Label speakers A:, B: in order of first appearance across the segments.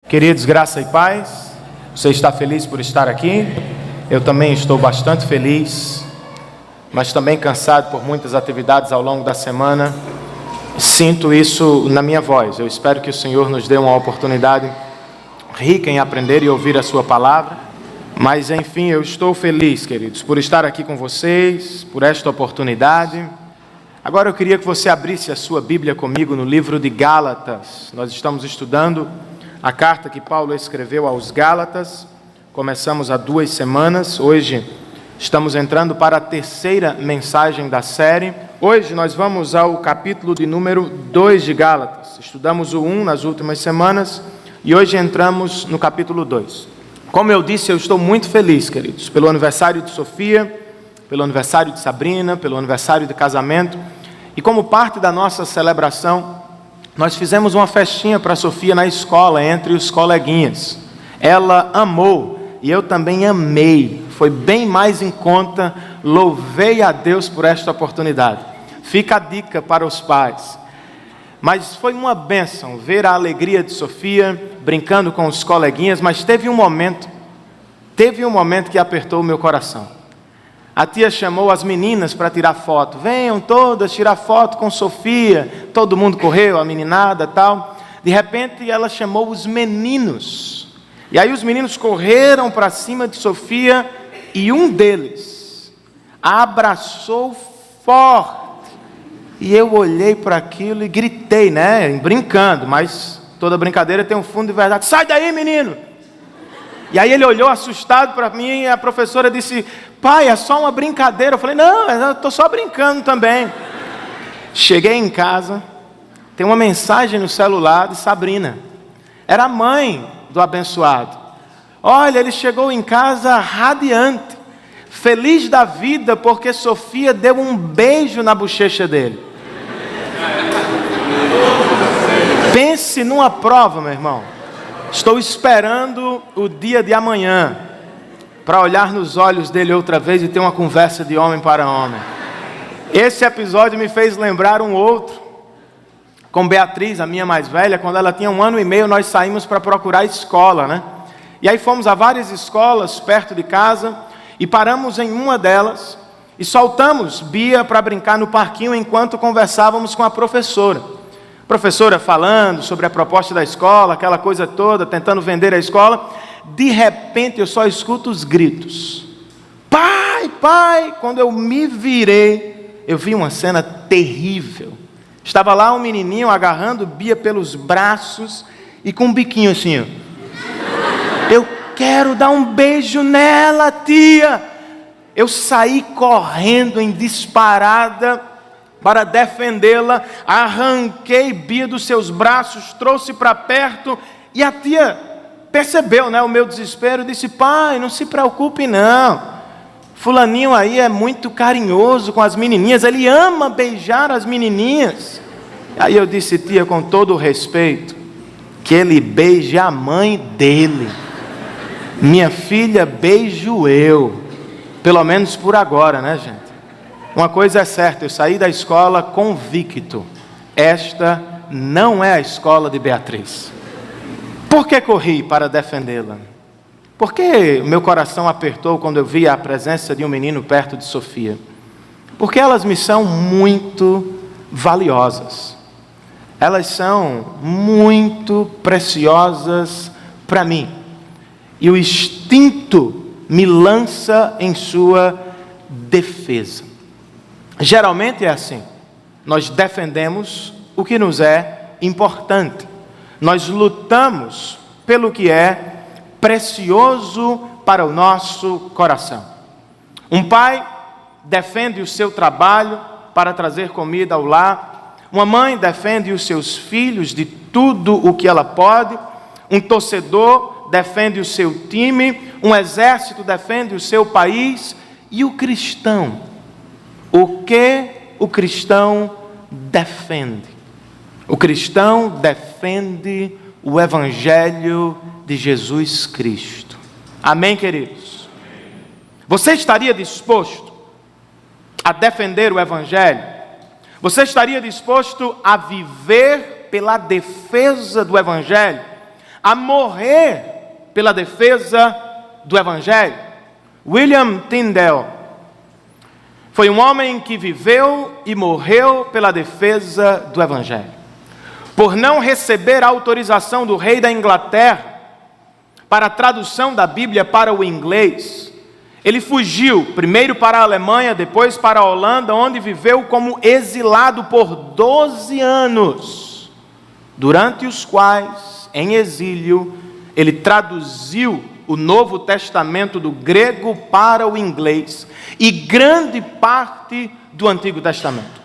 A: Queridos, graça e paz. Você está feliz por estar aqui? Eu também estou bastante feliz, mas também cansado por muitas atividades ao longo da semana. Sinto isso na minha voz. Eu espero que o Senhor nos dê uma oportunidade rica em aprender e ouvir a sua palavra. Mas enfim, eu estou feliz, queridos, por estar aqui com vocês, por esta oportunidade. Agora eu queria que você abrisse a sua Bíblia comigo no livro de Gálatas. Nós estamos estudando a carta que Paulo escreveu aos Gálatas. Começamos há 2 semanas. Hoje estamos entrando para a terceira mensagem da série. Hoje nós vamos ao capítulo de número 2 de Gálatas. Estudamos o 1 nas últimas semanas e hoje entramos no capítulo 2. Como eu disse, eu estou muito feliz, queridos, pelo aniversário de Sofia, pelo aniversário de Sabrina, pelo aniversário de casamento. E como parte da nossa celebração, nós fizemos uma festinha para a Sofia na escola, entre os coleguinhas. Ela amou e eu também amei. Foi bem mais em conta. Louvei a Deus por esta oportunidade. Fica a dica para os pais. Mas foi uma bênção ver a alegria de Sofia brincando com os coleguinhas, mas teve um momento que apertou o meu coração. A tia chamou as meninas para tirar foto. Venham todas tirar foto com Sofia. Todo mundo correu, a meninada e tal. De repente ela chamou os meninos. E aí os meninos correram para cima de Sofia e um deles a abraçou forte. E eu olhei para aquilo e gritei, brincando, mas toda brincadeira tem um fundo de verdade. Sai daí, menino! E aí ele olhou assustado para mim e a professora disse: pai, é só uma brincadeira. Eu falei: não, eu estou só brincando também. Cheguei em casa, tem uma mensagem no celular de Sabrina. Era a mãe do abençoado. Olha, ele chegou em casa radiante, feliz da vida, porque Sofia deu um beijo na bochecha dele. Pense numa prova, meu irmão. Estou esperando o dia de amanhã para olhar nos olhos dele outra vez e ter uma conversa de homem para homem. Esse episódio me fez lembrar um outro. Com Beatriz, a minha mais velha, quando ela tinha 1 ano e meio, nós saímos para procurar escola, E aí fomos a várias escolas perto de casa e paramos em uma delas e soltamos Bia para brincar no parquinho enquanto conversávamos com a professora. Professora falando sobre a proposta da escola, aquela coisa toda, tentando vender a escola. De repente eu só escuto os gritos. Pai, pai! Quando eu me virei, eu vi uma cena terrível. Estava lá um menininho agarrando Bia pelos braços e com um biquinho assim, ó. Eu quero dar um beijo nela, tia! Eu saí correndo em disparada para defendê-la, arranquei Bia dos seus braços, trouxe para perto, e a tia percebeu, o meu desespero, e disse: pai, não se preocupe não, fulaninho aí é muito carinhoso com as menininhas, ele ama beijar as menininhas. Aí eu disse: tia, com todo o respeito, que ele beije a mãe dele, minha filha, beijo eu, pelo menos por agora, gente? Uma coisa é certa, eu saí da escola convicto. Esta não é a escola de Beatriz. Por que corri para defendê-la? Porque meu coração apertou quando eu vi a presença de um menino perto de Sofia. Porque elas me são muito valiosas. Elas são muito preciosas para mim. E o instinto me lança em sua defesa. Geralmente é assim. Nós defendemos o que nos é importante. Nós lutamos pelo que é precioso para o nosso coração. Um pai defende o seu trabalho para trazer comida ao lar. Uma mãe defende os seus filhos de tudo o que ela pode. Um torcedor defende o seu time. Um exército defende o seu país. E o cristão? O que o cristão defende? O cristão defende o Evangelho de Jesus Cristo. Amém, queridos? Você estaria disposto a defender o Evangelho? Você estaria disposto a viver pela defesa do Evangelho? a morrer pela defesa do Evangelho. William Tyndale foi um homem que viveu e morreu pela defesa do Evangelho. Por não receber a autorização do rei da Inglaterra para a tradução da Bíblia para o inglês, ele fugiu, primeiro para a Alemanha, depois para a Holanda, onde viveu como exilado por 12 anos, durante os quais, em exílio, ele traduziu o Novo Testamento do grego para o inglês e grande parte do Antigo Testamento.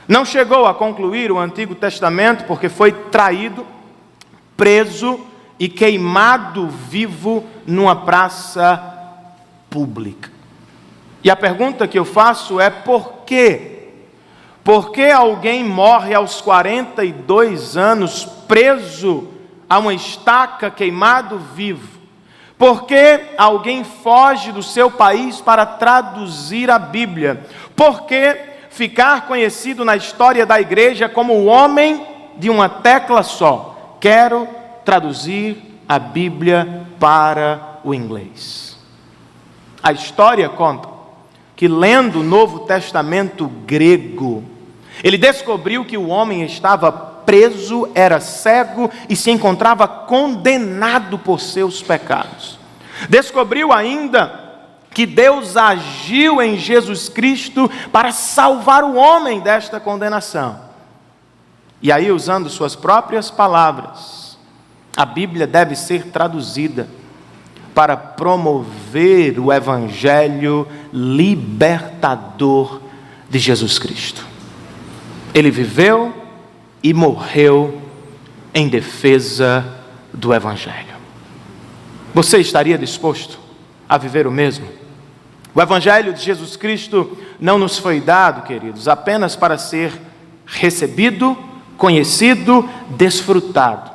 A: Não chegou a concluir o Antigo Testamento porque foi traído, preso e queimado vivo numa praça pública. E a pergunta que eu faço é: por quê? Por que alguém morre aos 42 anos preso a uma estaca, queimado vivo? Por que alguém foge do seu país para traduzir a Bíblia? Por que ficar conhecido na história da igreja como o homem de uma tecla só? Quero traduzir a Bíblia para o inglês. A história conta que, lendo o Novo Testamento grego, ele descobriu que o homem estava preso, era cego e se encontrava condenado por seus pecados. Descobriu ainda que Deus agiu em Jesus Cristo para salvar o homem desta condenação. E aí, usando suas próprias palavras, a Bíblia deve ser traduzida para promover o evangelho libertador de Jesus Cristo. Ele viveu e morreu em defesa do evangelho. Você estaria disposto a viver o mesmo? O evangelho de Jesus Cristo não nos foi dado, queridos, apenas para ser recebido, conhecido, desfrutado.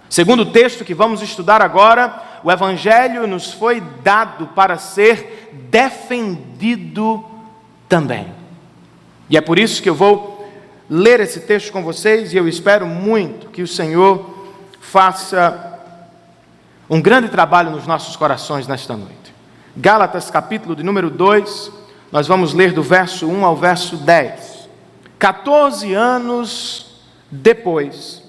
A: Segundo o texto que vamos estudar agora, o evangelho nos foi dado para ser defendido também. E é por isso que eu vou ler esse texto com vocês, e eu espero muito que o Senhor faça um grande trabalho nos nossos corações nesta noite. Gálatas, capítulo de número 2, nós vamos ler do verso 1 ao verso 10. 14 anos depois,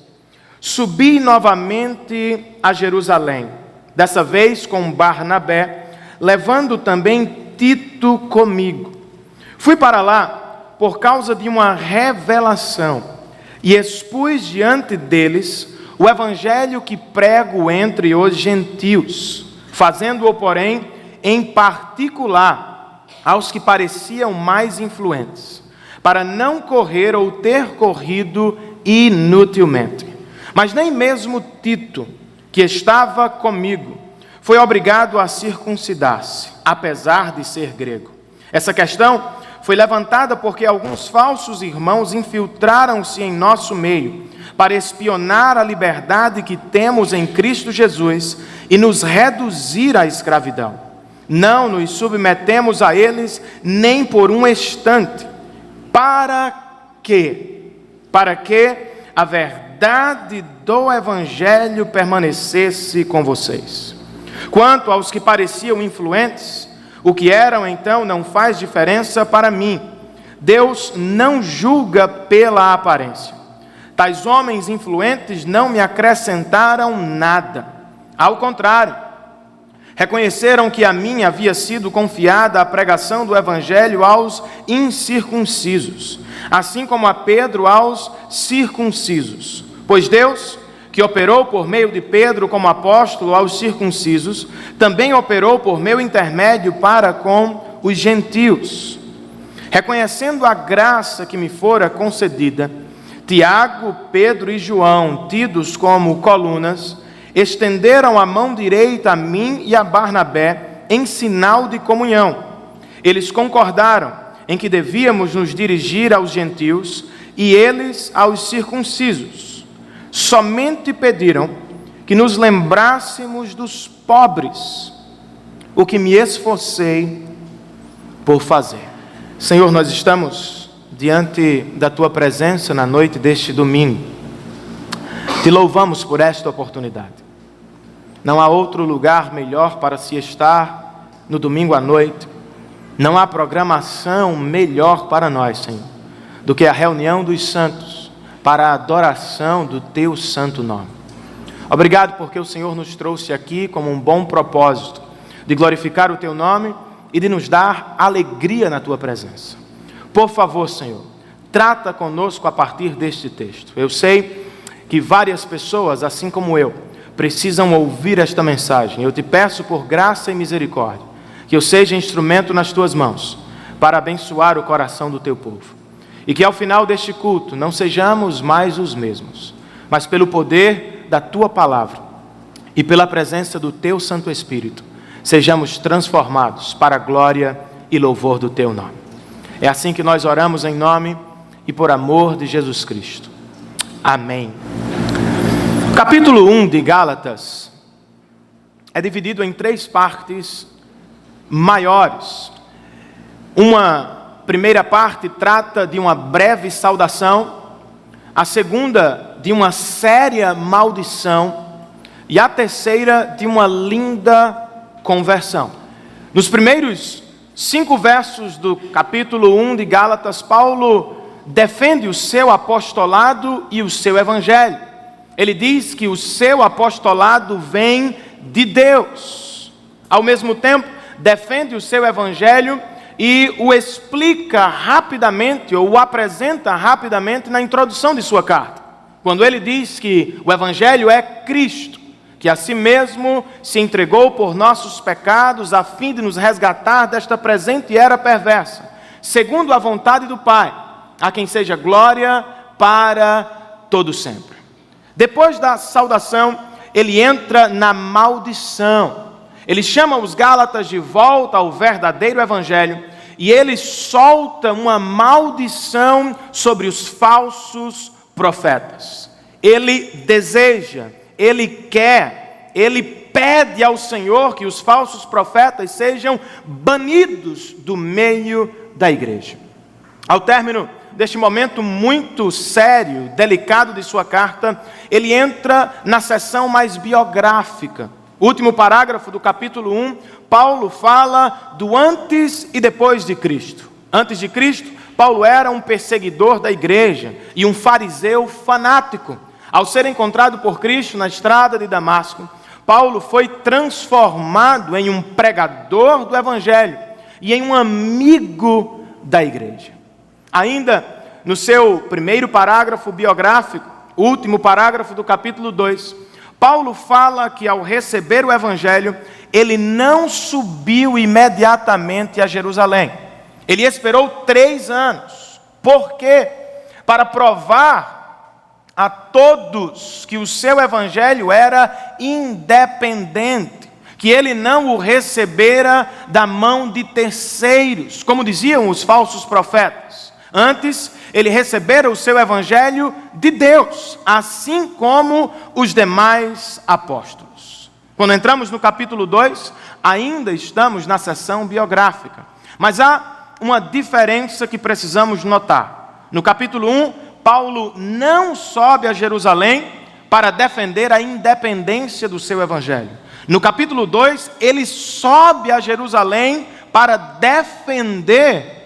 A: subi novamente a Jerusalém, dessa vez com Barnabé, levando também Tito comigo. Fui para lá por causa de uma revelação, e expus diante deles o evangelho que prego entre os gentios, fazendo-o, porém, em particular aos que pareciam mais influentes, para não correr ou ter corrido inutilmente. Mas nem mesmo Tito, que estava comigo, foi obrigado a circuncidar-se, apesar de ser grego. Essa questão foi levantada porque alguns falsos irmãos infiltraram-se em nosso meio para espionar a liberdade que temos em Cristo Jesus e nos reduzir à escravidão. Não nos submetemos a eles nem por um instante. Para quê? Para que a verdade do Evangelho permanecesse com vocês. Quanto aos que pareciam influentes, o que eram então não faz diferença para mim. Deus não julga pela aparência. Tais homens influentes não me acrescentaram nada. Ao contrário, reconheceram que a mim havia sido confiada a pregação do Evangelho aos incircuncisos, assim como a Pedro aos circuncisos. Pois Deus, que operou por meio de Pedro como apóstolo aos circuncisos, também operou por meu intermédio para com os gentios. Reconhecendo a graça que me fora concedida, Tiago, Pedro e João, tidos como colunas, estenderam a mão direita a mim e a Barnabé em sinal de comunhão. Eles concordaram em que devíamos nos dirigir aos gentios e eles aos circuncisos. Somente pediram que nos lembrássemos dos pobres, o que me esforcei por fazer. Senhor, nós estamos diante da Tua presença na noite deste domingo. Te louvamos por esta oportunidade. Não há outro lugar melhor para se estar no domingo à noite. Não há programação melhor para nós, Senhor, do que a reunião dos santos para a adoração do Teu santo nome. Obrigado porque o Senhor nos trouxe aqui como um bom propósito de glorificar o Teu nome e de nos dar alegria na Tua presença. Por favor, Senhor, trata conosco a partir deste texto. Eu sei que várias pessoas, assim como eu, precisam ouvir esta mensagem. Eu te peço por graça e misericórdia, que eu seja instrumento nas Tuas mãos, para abençoar o coração do Teu povo. E que ao final deste culto não sejamos mais os mesmos, mas pelo poder da Tua palavra e pela presença do Teu Santo Espírito, sejamos transformados para a glória e louvor do Teu nome. É assim que nós oramos em nome e por amor de Jesus Cristo. Amém. O capítulo 1 de Gálatas é dividido em 3 partes maiores. Uma primeira parte trata de uma breve saudação, a segunda de uma séria maldição e a terceira de uma linda conversão. Nos primeiros 5 versos do capítulo 1 de Gálatas, Paulo defende o seu apostolado e o seu evangelho. Ele diz que o seu apostolado vem de Deus. Ao mesmo tempo, defende o seu evangelho e o explica rapidamente, ou o apresenta rapidamente na introdução de sua carta. Quando ele diz que o evangelho é Cristo, que a si mesmo se entregou por nossos pecados, a fim de nos resgatar desta presente era perversa, segundo a vontade do Pai, a quem seja glória para todo sempre. Depois da saudação, ele entra na maldição. Ele chama os Gálatas de volta ao verdadeiro evangelho e ele solta uma maldição sobre os falsos profetas. Ele deseja, ele quer, ele pede ao Senhor que os falsos profetas sejam banidos do meio da igreja. Ao término deste momento muito sério, delicado de sua carta, ele entra na seção mais biográfica. O último parágrafo do capítulo 1, Paulo fala do antes e depois de Cristo. Antes de Cristo, Paulo era um perseguidor da igreja e um fariseu fanático. Ao ser encontrado por Cristo na estrada de Damasco, Paulo foi transformado em um pregador do evangelho e em um amigo da igreja. Ainda no seu primeiro parágrafo biográfico, último parágrafo do capítulo 2, Paulo fala que ao receber o evangelho, ele não subiu imediatamente a Jerusalém. Ele esperou 3 anos. Por quê? Para provar a todos que o seu evangelho era independente, que ele não o recebera da mão de terceiros, como diziam os falsos profetas. Antes, ele recebera o seu evangelho de Deus, assim como os demais apóstolos. Quando entramos no capítulo 2, ainda estamos na seção biográfica. Mas há uma diferença que precisamos notar. No capítulo 1, Paulo não sobe a Jerusalém para defender a independência do seu evangelho. No capítulo 2, ele sobe a Jerusalém para defender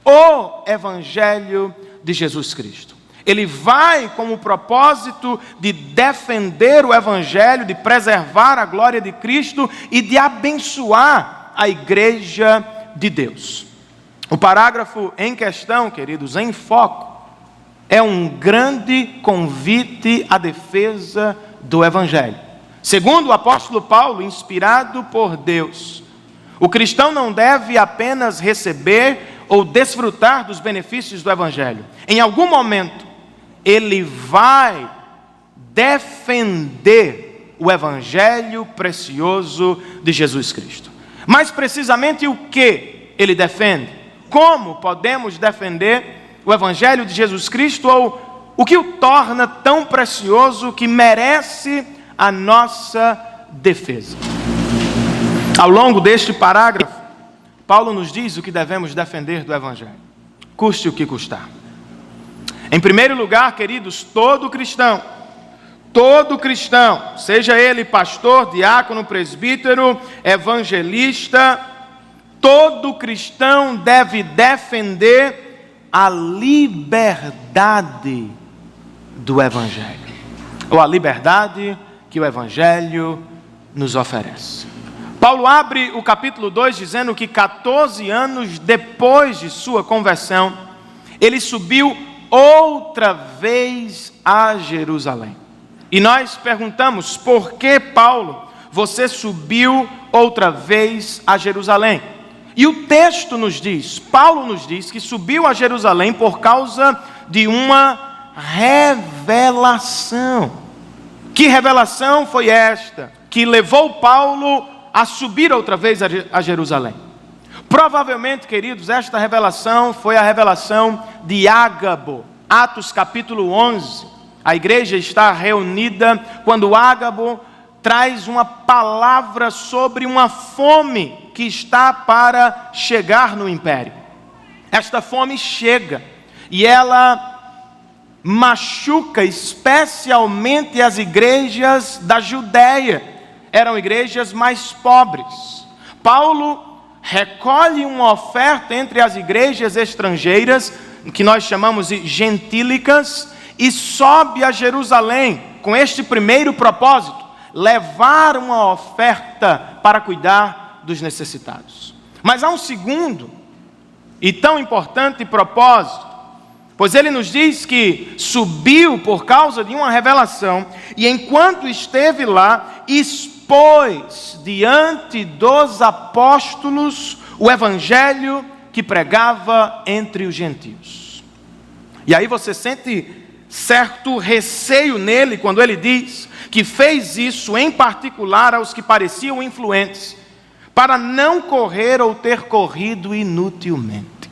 A: o evangelho de Jesus Cristo. Ele vai com o propósito de defender o evangelho, de preservar a glória de Cristo e de abençoar a igreja de Deus. O parágrafo em questão, queridos, em foco, é um grande convite à defesa do evangelho. Segundo o apóstolo Paulo, inspirado por Deus, o cristão não deve apenas receber ou desfrutar dos benefícios do evangelho. Em algum momento, ele vai defender o evangelho precioso de Jesus Cristo. Mais precisamente, o que ele defende? Como podemos defender o evangelho de Jesus Cristo, ou o que o torna tão precioso que merece a nossa defesa? Ao longo deste parágrafo, Paulo nos diz o que devemos defender do evangelho, custe o que custar. Em primeiro lugar, queridos, todo cristão todo cristão, seja ele pastor, diácono, presbítero, evangelista, todo cristão deve defender a liberdade do Evangelho, ou a liberdade que o Evangelho nos oferece. Paulo abre o capítulo 2 dizendo que 14 anos depois de sua conversão, ele subiu outra vez a Jerusalém. E nós perguntamos: por que, Paulo, você subiu outra vez a Jerusalém? E o texto nos diz, Paulo nos diz que subiu a Jerusalém por causa de uma revelação. Que revelação foi esta que levou Paulo a subir outra vez a Jerusalém? Provavelmente, queridos, esta revelação foi a revelação de Ágabo. Atos capítulo 11, a igreja está reunida quando Ágabo traz uma palavra sobre uma fome que está para chegar no império. Esta fome chega e ela machuca especialmente as igrejas da Judéia. Eram igrejas mais pobres. Paulo recolhe uma oferta entre as igrejas estrangeiras, que nós chamamos de gentílicas, e sobe a Jerusalém com este primeiro propósito: levar uma oferta para cuidar dos necessitados. Mas há um segundo e tão importante propósito, pois ele nos diz que subiu por causa de uma revelação, e enquanto esteve lá, expôs diante dos apóstolos o evangelho que pregava entre os gentios. E aí você sente certo receio nele quando ele diz que fez isso em particular aos que pareciam influentes, para não correr ou ter corrido inutilmente.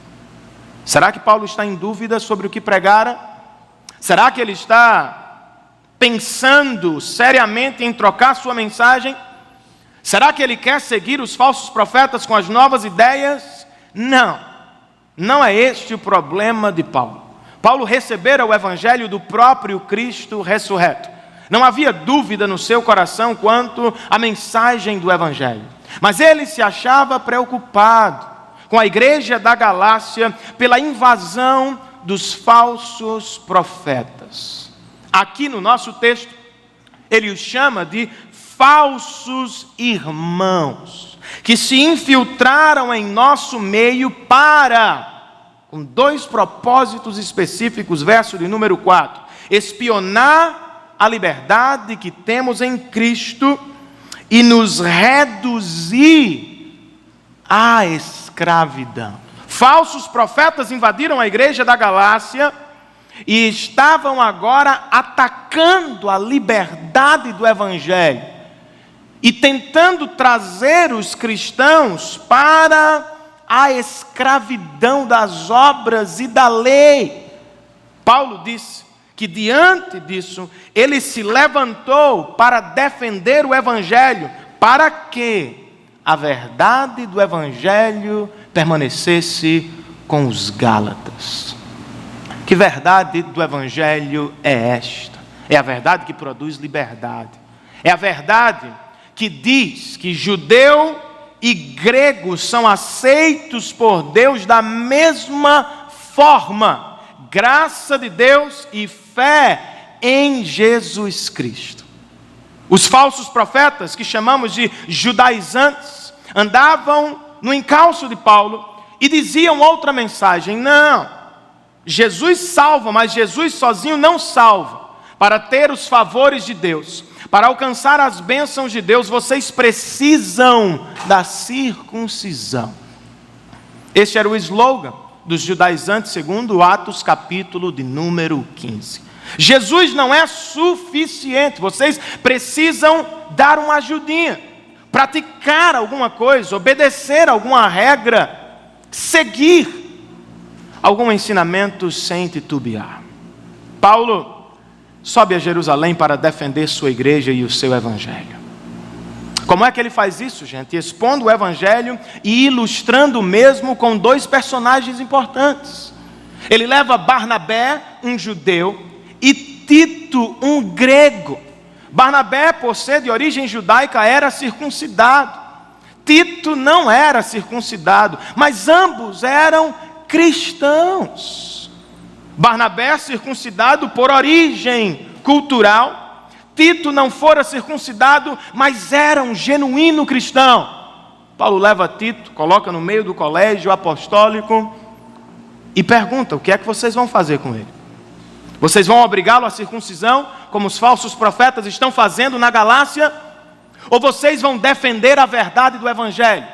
A: Será que Paulo está em dúvida sobre o que pregara? Será que ele está pensando seriamente em trocar sua mensagem? Será que ele quer seguir os falsos profetas com as novas ideias? Não, não é este o problema de Paulo. Paulo recebera o evangelho do próprio Cristo ressurreto. Não havia dúvida no seu coração quanto à mensagem do evangelho. Mas ele se achava preocupado com a igreja da Galácia pela invasão dos falsos profetas. Aqui no nosso texto, ele os chama de falsos irmãos, que se infiltraram em nosso meio com dois propósitos específicos, verso de número 4, espionar a liberdade que temos em Cristo e nos reduzir à escravidão. Falsos profetas invadiram a igreja da Galácia e estavam agora atacando a liberdade do evangelho e tentando trazer os cristãos para a escravidão das obras e da lei. Paulo disse que diante disso, ele se levantou para defender o evangelho, para que a verdade do evangelho permanecesse com os Gálatas. Que verdade do evangelho é esta? É a verdade que produz liberdade. É a verdade que diz que judeu e grego são aceitos por Deus da mesma forma. Graça de Deus e fé em Jesus Cristo. Os falsos profetas, que chamamos de judaizantes, andavam no encalço de Paulo e diziam outra mensagem: não, Jesus salva, mas Jesus sozinho não salva. Para ter os favores de Deus, para alcançar as bênçãos de Deus, vocês precisam da circuncisão. Este era o slogan dos judaizantes, segundo Atos capítulo de número 15. Jesus não é suficiente, vocês precisam dar uma ajudinha, praticar alguma coisa, obedecer alguma regra, seguir algum ensinamento sem titubear. Paulo sobe a Jerusalém para defender sua igreja e o seu evangelho. Como é que ele faz isso, gente? Expondo o evangelho e ilustrando o mesmo com dois personagens importantes. Ele leva Barnabé, um judeu, e Tito, um grego. Barnabé, por ser de origem judaica, era circuncidado. Tito não era circuncidado, mas ambos eram cristãos. Barnabé circuncidado por origem cultural. Tito não fora circuncidado, mas era um genuíno cristão. Paulo leva Tito, coloca no meio do colégio apostólico e pergunta: o que é que vocês vão fazer com ele? Vocês vão obrigá-lo à circuncisão, como os falsos profetas estão fazendo na Galácia? Ou vocês vão defender a verdade do Evangelho?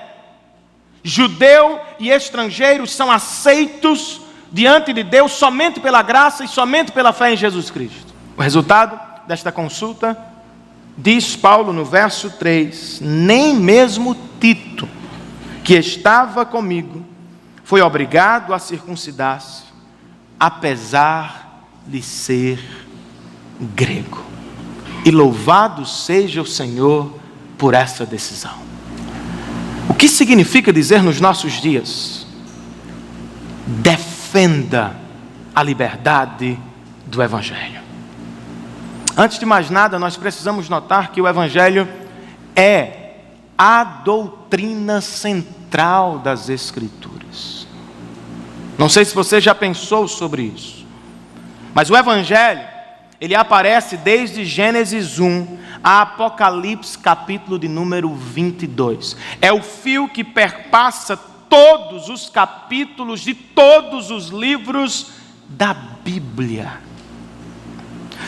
A: Judeu e estrangeiro são aceitos diante de Deus somente pela graça e somente pela fé em Jesus Cristo. O resultado desta consulta, diz Paulo no verso 3, nem mesmo Tito, que estava comigo, foi obrigado a circuncidar-se, apesar de ser grego. E louvado seja o Senhor por essa decisão. O que significa dizer nos nossos dias? Defenda a liberdade do Evangelho. Antes de mais nada, nós precisamos notar que o Evangelho é a doutrina central das Escrituras. Não sei se você já pensou sobre isso, mas o Evangelho, ele aparece desde Gênesis 1 a Apocalipse, capítulo de número 22. É o fio que perpassa todos os capítulos de todos os livros da Bíblia.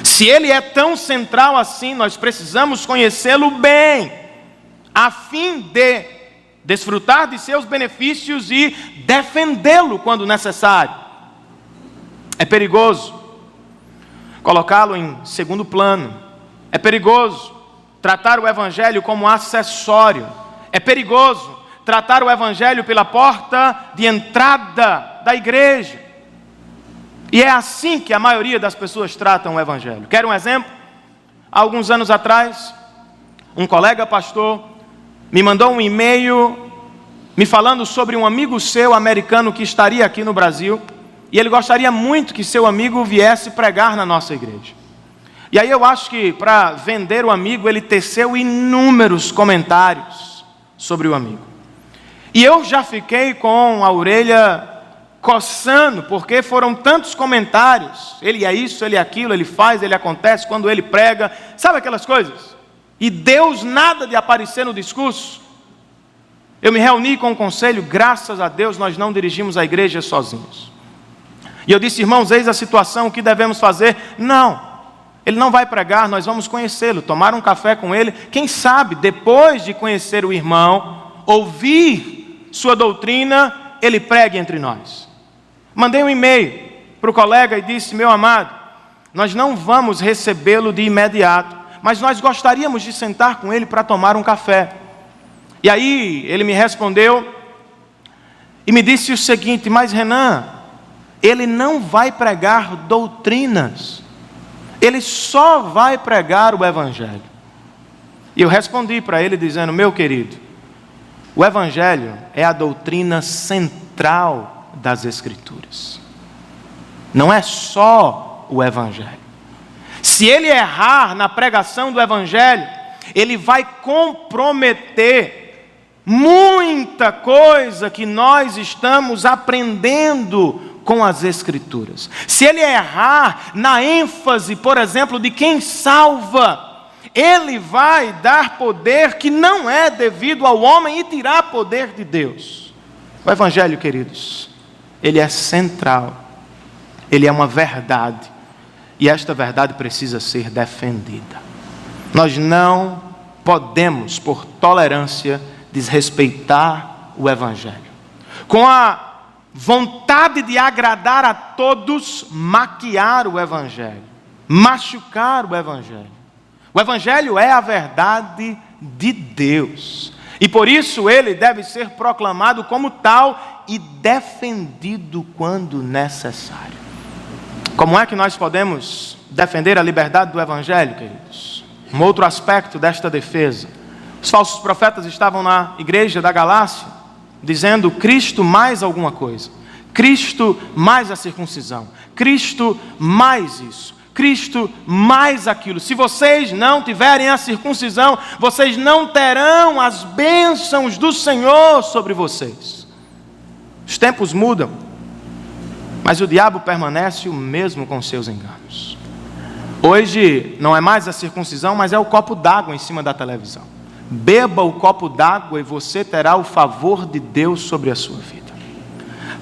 A: Se ele é tão central assim, nós precisamos conhecê-lo bem, a fim de desfrutar de seus benefícios e defendê-lo quando necessário. É perigoso colocá-lo em segundo plano. É perigoso tratar o Evangelho como acessório. É perigoso tratar o Evangelho pela porta de entrada da igreja. E é assim que a maioria das pessoas tratam o Evangelho. Quer um exemplo? Há alguns anos atrás, um colega pastor me mandou um e-mail me falando sobre um amigo seu americano que estaria aqui no Brasil, e ele gostaria muito que seu amigo viesse pregar na nossa igreja. E aí eu acho que para vender o amigo, ele teceu inúmeros comentários sobre o amigo. E eu já fiquei com a orelha coçando, porque foram tantos comentários. Ele é isso, ele é aquilo, ele faz, ele acontece, quando ele prega, sabe aquelas coisas? E Deus nada de aparecer no discurso. Eu me reuni com o conselho, graças a Deus nós não dirigimos a igreja sozinhos. E eu disse: irmãos, eis a situação, o que devemos fazer? Não, ele não vai pregar, nós vamos conhecê-lo, tomar um café com ele. Quem sabe, depois de conhecer o irmão, ouvir sua doutrina, ele pregue entre nós. Mandei um e-mail para o colega e disse: meu amado, nós não vamos recebê-lo de imediato, mas nós gostaríamos de sentar com ele para tomar um café. E aí ele me respondeu e me disse o seguinte: mas Renan, ele não vai pregar doutrinas, ele só vai pregar o Evangelho. E eu respondi para ele dizendo: meu querido, o Evangelho é a doutrina central das Escrituras. Não é só o Evangelho. Se ele errar na pregação do Evangelho, ele vai comprometer muita coisa que nós estamos aprendendo com as Escrituras. Se ele errar na ênfase, por exemplo, de quem salva, ele vai dar poder que não é devido ao homem e tirar poder de Deus. O Evangelho, queridos, ele é central, ele é uma verdade, e esta verdade precisa ser defendida. Nós não podemos, por tolerância, desrespeitar o Evangelho. Com a vontade de agradar a todos, maquiar o Evangelho, machucar o Evangelho. O Evangelho é a verdade de Deus, e por isso ele deve ser proclamado como tal e defendido quando necessário. Como é que nós podemos defender a liberdade do Evangelho, queridos? Um outro aspecto desta defesa: os falsos profetas estavam na igreja da Galácia, dizendo Cristo mais alguma coisa, Cristo mais a circuncisão, Cristo mais isso, Cristo mais aquilo. Se vocês não tiverem a circuncisão, vocês não terão as bênçãos do Senhor sobre vocês. Os tempos mudam, mas o diabo permanece o mesmo com seus enganos. Hoje não é mais a circuncisão, mas é o copo d'água em cima da televisão. Beba o copo d'água e você terá o favor de Deus sobre a sua vida.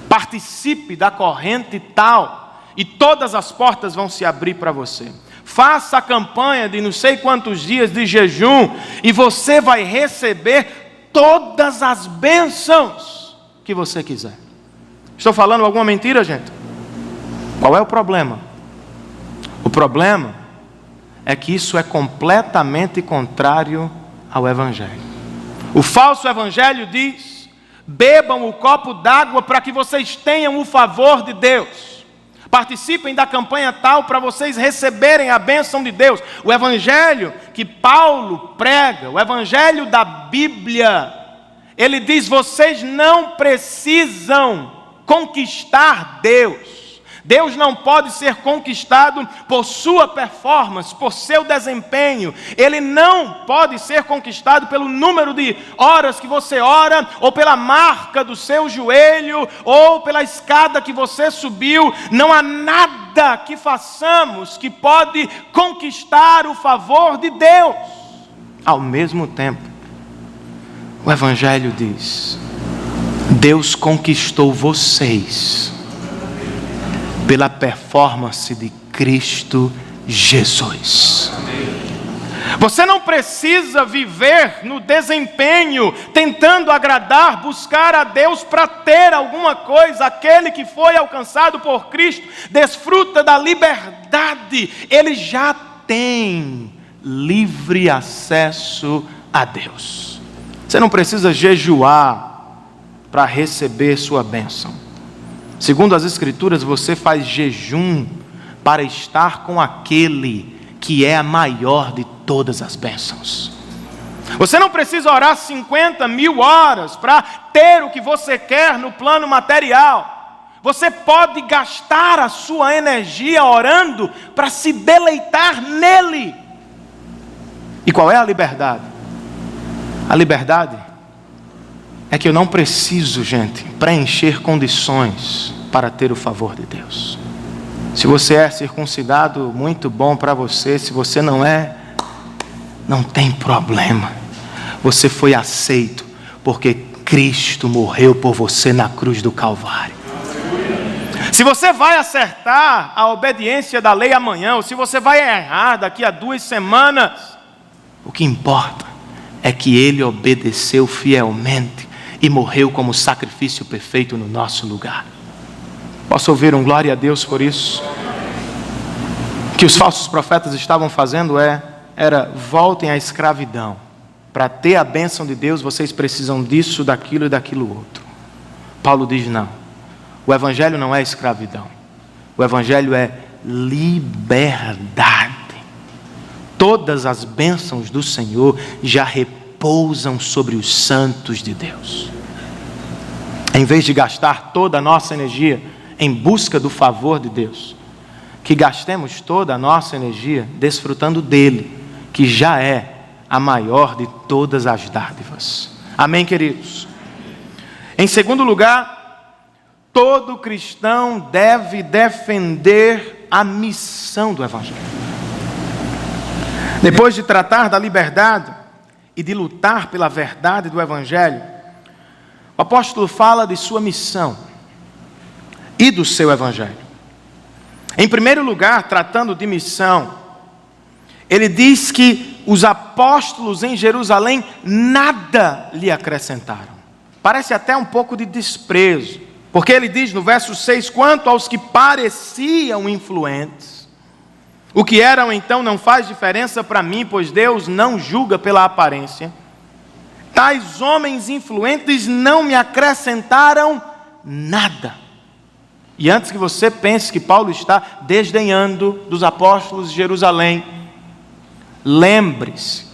A: Participe da corrente tal e todas as portas vão se abrir para você. Faça a campanha de não sei quantos dias de jejum e você vai receber todas as bênçãos que você quiser. Estou falando alguma mentira, gente? Qual é o problema? O problema é que isso é completamente contrário ao Evangelho. O falso Evangelho diz: bebam o copo d'água para que vocês tenham o favor de Deus. Participem da campanha tal para vocês receberem a bênção de Deus. O Evangelho que Paulo prega, o Evangelho da Bíblia, ele diz: vocês não precisam conquistar Deus. Deus não pode ser conquistado por sua performance, por seu desempenho. Ele não pode ser conquistado pelo número de horas que você ora, ou pela marca do seu joelho, ou pela escada que você subiu. Não há nada que façamos que pode conquistar o favor de Deus. Ao mesmo tempo, o Evangelho diz: Deus conquistou vocês pela performance de Cristo Jesus. Você não precisa viver no desempenho, tentando agradar, buscar a Deus para ter alguma coisa. Aquele que foi alcançado por Cristo desfruta da liberdade. Ele já tem livre acesso a Deus. Você não precisa jejuar para receber sua bênção. Segundo as Escrituras, você faz jejum para estar com aquele que é a maior de todas as bênçãos. Você não precisa orar 50.000 horas para ter o que você quer no plano material. Você pode gastar a sua energia orando para se deleitar nele. E qual é a liberdade? A liberdade é que eu não preciso, gente, preencher condições para ter o favor de Deus. Se você é circuncidado, muito bom para você. Se você não é, não tem problema. Você foi aceito, porque Cristo morreu por você na cruz do Calvário. Se você vai acertar a obediência da lei amanhã, ou se você vai errar daqui a 2 semanas, o que importa é que Ele obedeceu fielmente e morreu como sacrifício perfeito no nosso lugar. Posso ouvir um glória a Deus por isso? O que os falsos profetas estavam fazendo era voltem à escravidão. Para ter a bênção de Deus, vocês precisam disso, daquilo e daquilo outro. Paulo diz: não. O Evangelho não é escravidão. O Evangelho é liberdade. Todas as bênçãos do Senhor já repousam sobre os santos de Deus. Em vez de gastar toda a nossa energia em busca do favor de Deus, que gastemos toda a nossa energia desfrutando dele, que já é a maior de todas as dádivas. Amém, queridos? Em segundo lugar, todo cristão deve defender a missão do Evangelho. Depois de tratar da liberdade e de lutar pela verdade do Evangelho, o apóstolo fala de sua missão e do seu Evangelho. Em primeiro lugar, tratando de missão, ele diz que os apóstolos em Jerusalém nada lhe acrescentaram. Parece até um pouco de desprezo, porque ele diz no verso 6, quanto aos que pareciam influentes, o que eram então não faz diferença para mim, pois Deus não julga pela aparência. Tais homens influentes não me acrescentaram nada. E antes que você pense que Paulo está desdenhando dos apóstolos de Jerusalém, lembre-se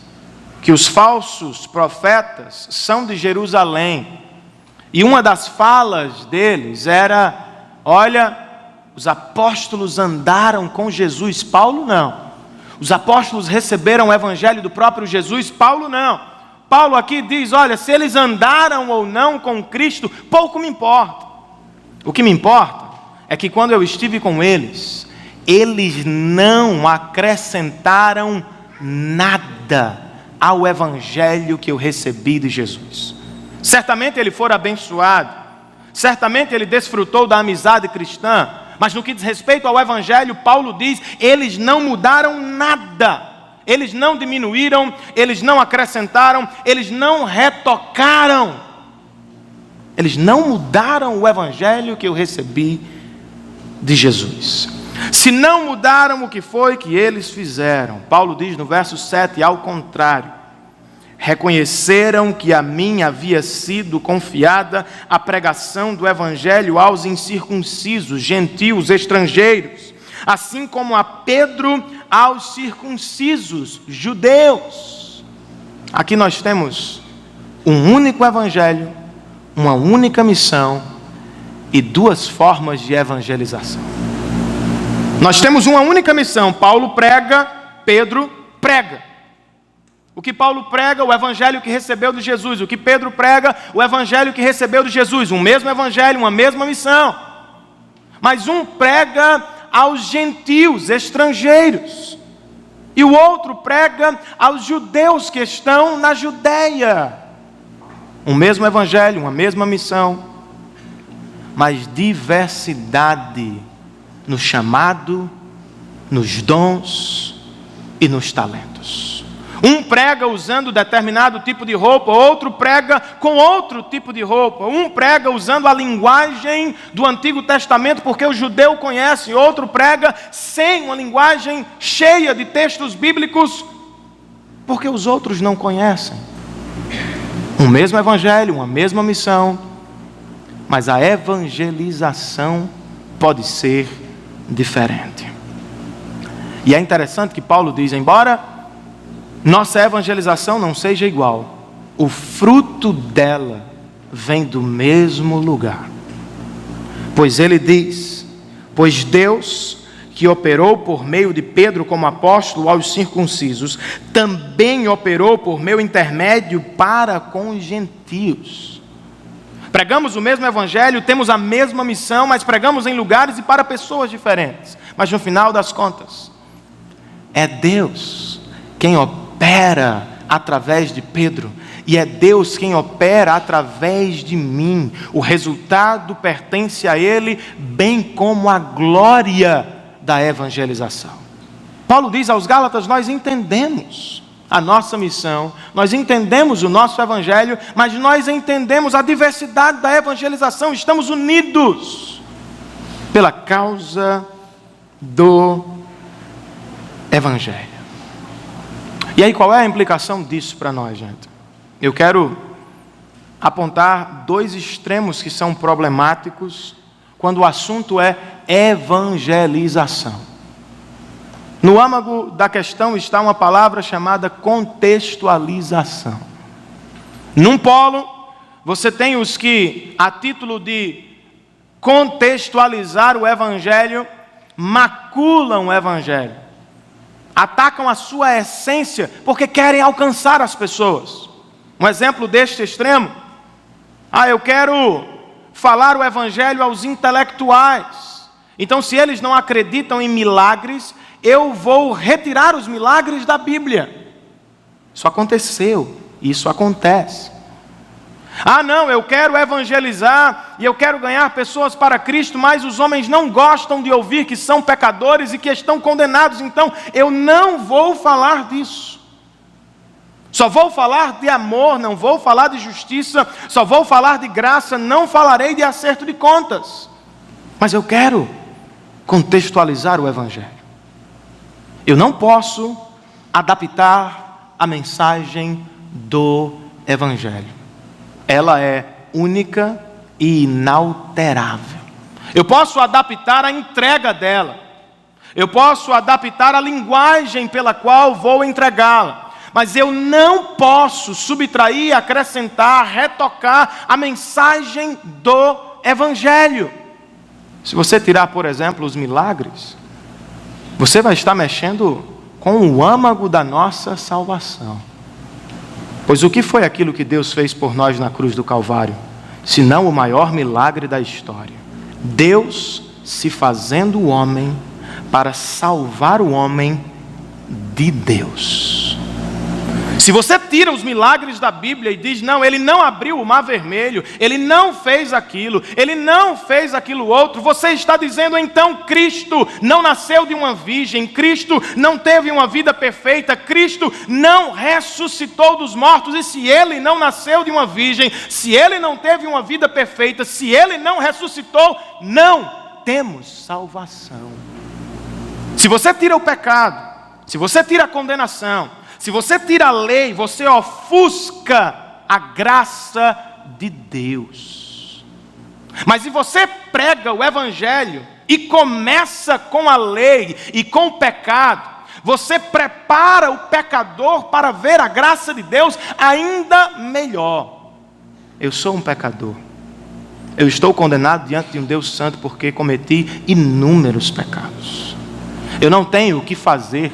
A: que os falsos profetas são de Jerusalém. E uma das falas deles era: olha, Os apóstolos andaram com Jesus, Paulo não. Os apóstolos receberam o evangelho do próprio Jesus, Paulo não. Paulo aqui diz, olha, se eles andaram ou não com Cristo, pouco me importa. O que me importa é que quando eu estive com eles, eles não acrescentaram nada ao evangelho que eu recebi de Jesus. Certamente ele foi abençoado, certamente ele desfrutou da amizade cristã, mas no que diz respeito ao evangelho, Paulo diz, eles não mudaram nada, eles não diminuíram, eles não acrescentaram, eles não retocaram, eles não mudaram o evangelho que eu recebi de Jesus. Se não mudaram, o que foi que eles fizeram? Paulo diz no verso 7, ao contrário, reconheceram que a mim havia sido confiada a pregação do evangelho aos incircuncisos, gentios, estrangeiros, assim como a Pedro aos circuncisos, judeus. Aqui nós temos um único evangelho, uma única missão e duas formas de evangelização. Nós temos uma única missão, Paulo prega, Pedro prega. O que Paulo prega, o evangelho que recebeu de Jesus. O que Pedro prega, o evangelho que recebeu de Jesus. Um mesmo evangelho, uma mesma missão. Mas um prega aos gentios, estrangeiros. E o outro prega aos judeus que estão na Judeia. Um mesmo evangelho, uma mesma missão. Mas diversidade no chamado, nos dons e nos talentos. Um prega usando determinado tipo de roupa, outro prega com outro tipo de roupa. Um prega usando a linguagem do Antigo Testamento, porque o judeu conhece. Outro prega sem uma linguagem cheia de textos bíblicos, porque os outros não conhecem. Um mesmo evangelho, uma mesma missão, mas a evangelização pode ser diferente. E é interessante que Paulo diz, embora nossa evangelização não seja igual, o fruto dela vem do mesmo lugar. Pois ele diz, pois Deus, que operou por meio de Pedro como apóstolo aos circuncisos, também operou por meu intermédio para com os gentios. Pregamos o mesmo evangelho, temos a mesma missão, mas pregamos em lugares e para pessoas diferentes. Mas no final das contas, é Deus quem opera através de Pedro, e é Deus quem opera através de mim. O resultado pertence a Ele, bem como a glória da evangelização. Paulo diz aos Gálatas, nós entendemos a nossa missão, nós entendemos o nosso evangelho, mas nós entendemos a diversidade da evangelização, estamos unidos pela causa do evangelho. E aí, qual é a implicação disso para nós, gente? Eu quero apontar dois extremos que são problemáticos quando o assunto é evangelização. No âmago da questão está uma palavra chamada contextualização. Num polo, você tem os que, a título de contextualizar o evangelho, maculam o evangelho. Atacam a sua essência porque querem alcançar as pessoas. Um exemplo deste extremo. Eu quero falar o evangelho aos intelectuais. Então, se eles não acreditam em milagres, eu vou retirar os milagres da Bíblia. Isso aconteceu, isso acontece. Não, eu quero evangelizar e eu quero ganhar pessoas para Cristo, mas os homens não gostam de ouvir que são pecadores e que estão condenados, então eu não vou falar disso. Só vou falar de amor, não vou falar de justiça, só vou falar de graça, não falarei de acerto de contas. Mas eu quero contextualizar o evangelho. Eu não posso adaptar a mensagem do evangelho. Ela é única e inalterável. Eu posso adaptar a entrega dela. Eu posso adaptar a linguagem pela qual vou entregá-la. Mas eu não posso subtrair, acrescentar, retocar a mensagem do evangelho. Se você tirar, por exemplo, os milagres, você vai estar mexendo com o âmago da nossa salvação. Pois o que foi aquilo que Deus fez por nós na cruz do Calvário? Senão o maior milagre da história. Deus se fazendo homem para salvar o homem de Deus. Se você tira os milagres da Bíblia e diz, não, ele não abriu o mar vermelho, ele não fez aquilo, ele não fez aquilo outro, você está dizendo, então, Cristo não nasceu de uma virgem, Cristo não teve uma vida perfeita, Cristo não ressuscitou dos mortos, e se ele não nasceu de uma virgem, se ele não teve uma vida perfeita, se ele não ressuscitou, não temos salvação. Se você tira o pecado, se você tira a condenação, se você tira a lei, você ofusca a graça de Deus. Mas se você prega o Evangelho e começa com a lei e com o pecado, você prepara o pecador para ver a graça de Deus ainda melhor. Eu sou um pecador. Eu estou condenado diante de um Deus santo porque cometi inúmeros pecados. Eu não tenho o que fazer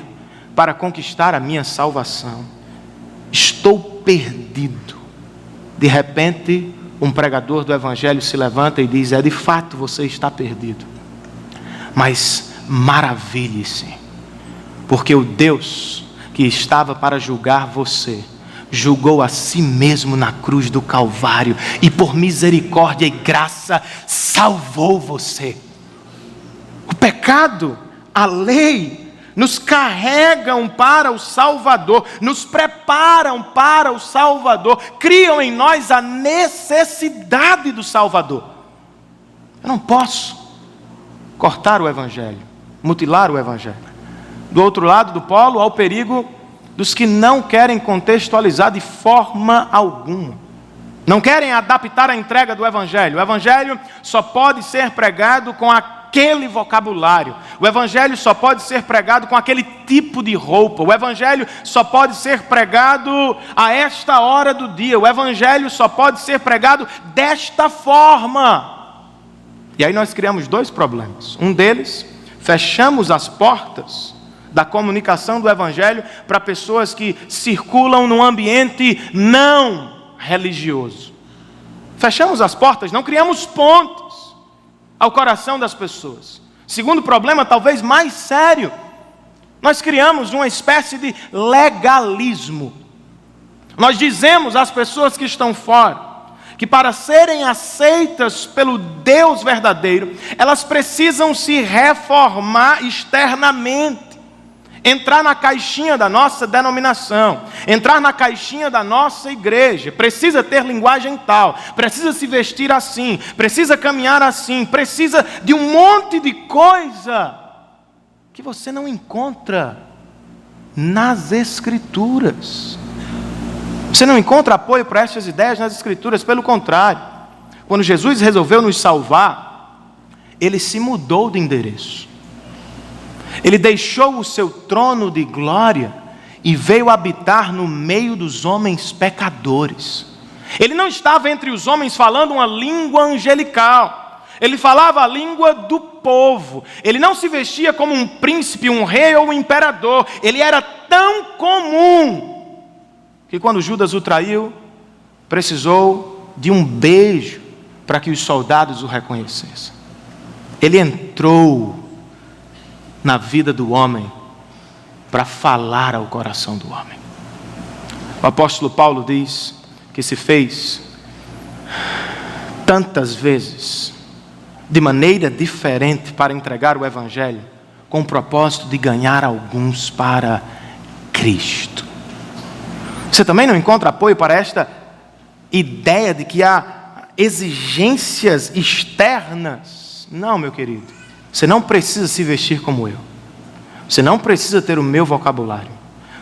A: para conquistar a minha salvação. Estou perdido. De repente, um pregador do Evangelho se levanta e diz, de fato você está perdido. Mas maravilhe-se, porque o Deus que estava para julgar você, julgou a si mesmo na cruz do Calvário, e por misericórdia e graça, salvou você. O pecado, a lei, nos carregam para o Salvador, nos preparam para o Salvador, criam em nós a necessidade do Salvador. Eu não posso cortar o Evangelho, mutilar o Evangelho. Do outro lado do polo, há o perigo dos que não querem contextualizar de forma alguma. Não querem adaptar a entrega do Evangelho. O Evangelho só pode ser pregado com aquele vocabulário. O Evangelho só pode ser pregado com aquele tipo de roupa. O Evangelho só pode ser pregado a esta hora do dia. O Evangelho só pode ser pregado desta forma. E aí nós criamos dois problemas. Um deles, fechamos as portas da comunicação do Evangelho para pessoas que circulam num ambiente não religioso. Fechamos as portas, não criamos pontes ao coração das pessoas. Segundo problema, talvez mais sério, nós criamos uma espécie de legalismo. Nós dizemos às pessoas que estão fora que para serem aceitas pelo Deus verdadeiro, elas precisam se reformar externamente. Entrar na caixinha da nossa denominação, entrar na caixinha da nossa igreja, precisa ter linguagem tal, precisa se vestir assim, precisa caminhar assim, precisa de um monte de coisa que você não encontra nas Escrituras. Você não encontra apoio para essas ideias nas Escrituras, pelo contrário. Quando Jesus resolveu nos salvar, Ele se mudou de endereço. Ele deixou o seu trono de glória e veio habitar no meio dos homens pecadores. Ele não estava entre os homens falando uma língua angelical. Ele falava a língua do povo. Ele não se vestia como um príncipe, um rei ou um imperador. Ele era tão comum que quando Judas o traiu, precisou de um beijo para que os soldados o reconhecessem. Ele entrou na vida do homem para falar ao coração do homem. O apóstolo Paulo diz que se fez tantas vezes de maneira diferente para entregar o Evangelho, com o propósito de ganhar alguns para Cristo. Você também não encontra apoio para esta ideia de que há exigências externas? Não, meu querido. Você não precisa se vestir como eu. Você não precisa ter o meu vocabulário.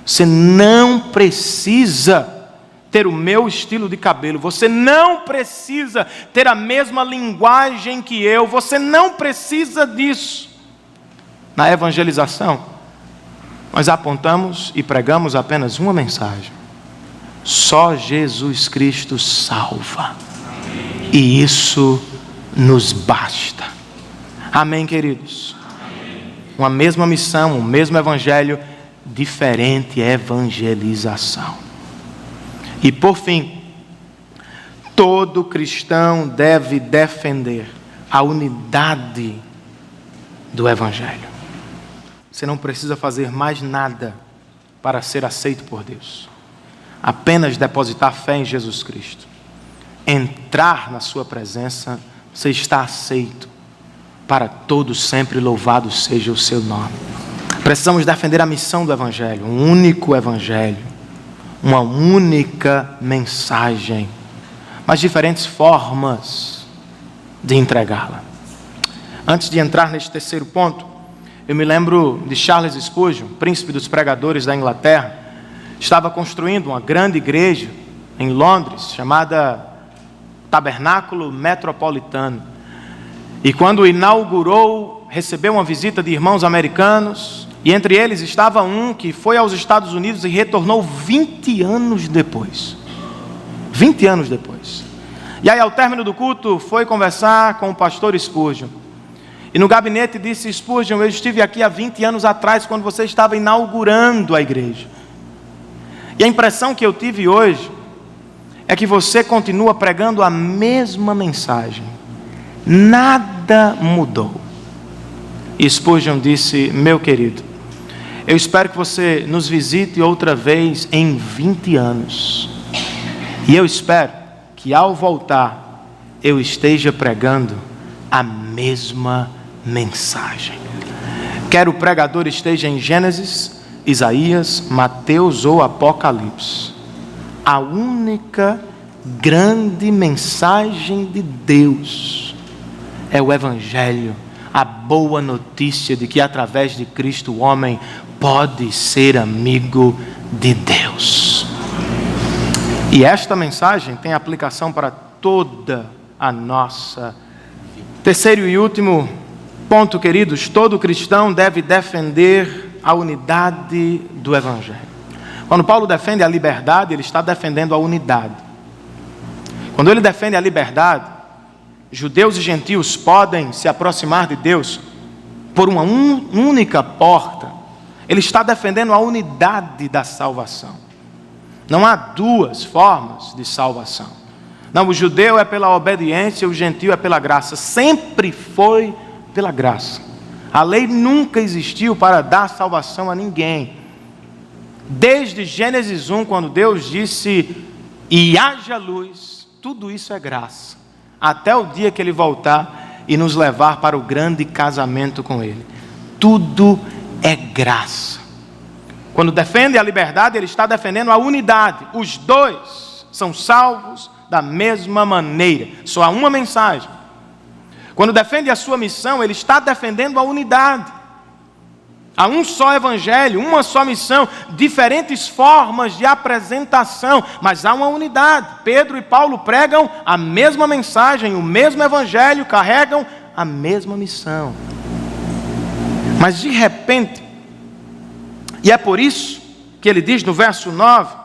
A: Você não precisa ter o meu estilo de cabelo. Você não precisa ter a mesma linguagem que eu. Você não precisa disso. Na evangelização, nós apontamos e pregamos apenas uma mensagem. Só Jesus Cristo salva. E isso nos basta. Amém, queridos? Uma mesma missão, um mesmo evangelho, diferente evangelização. E por fim, todo cristão deve defender a unidade do evangelho. Você não precisa fazer mais nada para ser aceito por Deus. Apenas depositar fé em Jesus Cristo. Entrar na sua presença, você está aceito. Para todos sempre louvado seja o seu nome. Precisamos defender a missão do evangelho, um único evangelho, uma única mensagem, mas diferentes formas de entregá-la. Antes de entrar neste terceiro ponto, eu me lembro de Charles Spurgeon, príncipe dos pregadores da Inglaterra. Estava construindo uma grande igreja em Londres, chamada Tabernáculo Metropolitano. E quando inaugurou, recebeu uma visita de irmãos americanos, e entre eles estava um que foi aos Estados Unidos e retornou 20 anos depois. 20 anos depois. E aí, ao término do culto, foi conversar com o pastor Spurgeon. E no gabinete disse: Spurgeon, eu estive aqui há 20 anos atrás, quando você estava inaugurando a igreja. E a impressão que eu tive hoje é que você continua pregando a mesma mensagem. Nada mudou. E Spurgeon disse: meu querido, eu espero que você nos visite outra vez em 20 anos. E eu espero que ao voltar, eu esteja pregando a mesma mensagem. Quer o pregador esteja em Gênesis, Isaías, Mateus ou Apocalipse, a única grande mensagem de Deus é o Evangelho, a boa notícia de que através de Cristo o homem pode ser amigo de Deus. E esta mensagem tem aplicação para toda a nossa vida. Terceiro e último ponto, queridos, todo cristão deve defender a unidade do Evangelho. Quando Paulo defende a liberdade, ele está defendendo a unidade. Quando ele defende a liberdade, judeus e gentios podem se aproximar de Deus por uma única porta. Ele está defendendo a unidade da salvação. Não há duas formas de salvação. Não, o judeu é pela obediência, o gentio é pela graça. Sempre foi pela graça. A lei nunca existiu para dar salvação a ninguém. Desde Gênesis 1, quando Deus disse: e haja luz, tudo isso é graça. Até o dia que Ele voltar e nos levar para o grande casamento com Ele. Tudo é graça. Quando defende a liberdade, ele está defendendo a unidade. Os dois são salvos da mesma maneira. Só há uma mensagem. Quando defende a sua missão, ele está defendendo a unidade. Há um só evangelho, uma só missão, diferentes formas de apresentação, mas há uma unidade. Pedro e Paulo pregam a mesma mensagem, o mesmo evangelho, carregam a mesma missão. Mas de repente, e é por isso que ele diz no verso 9,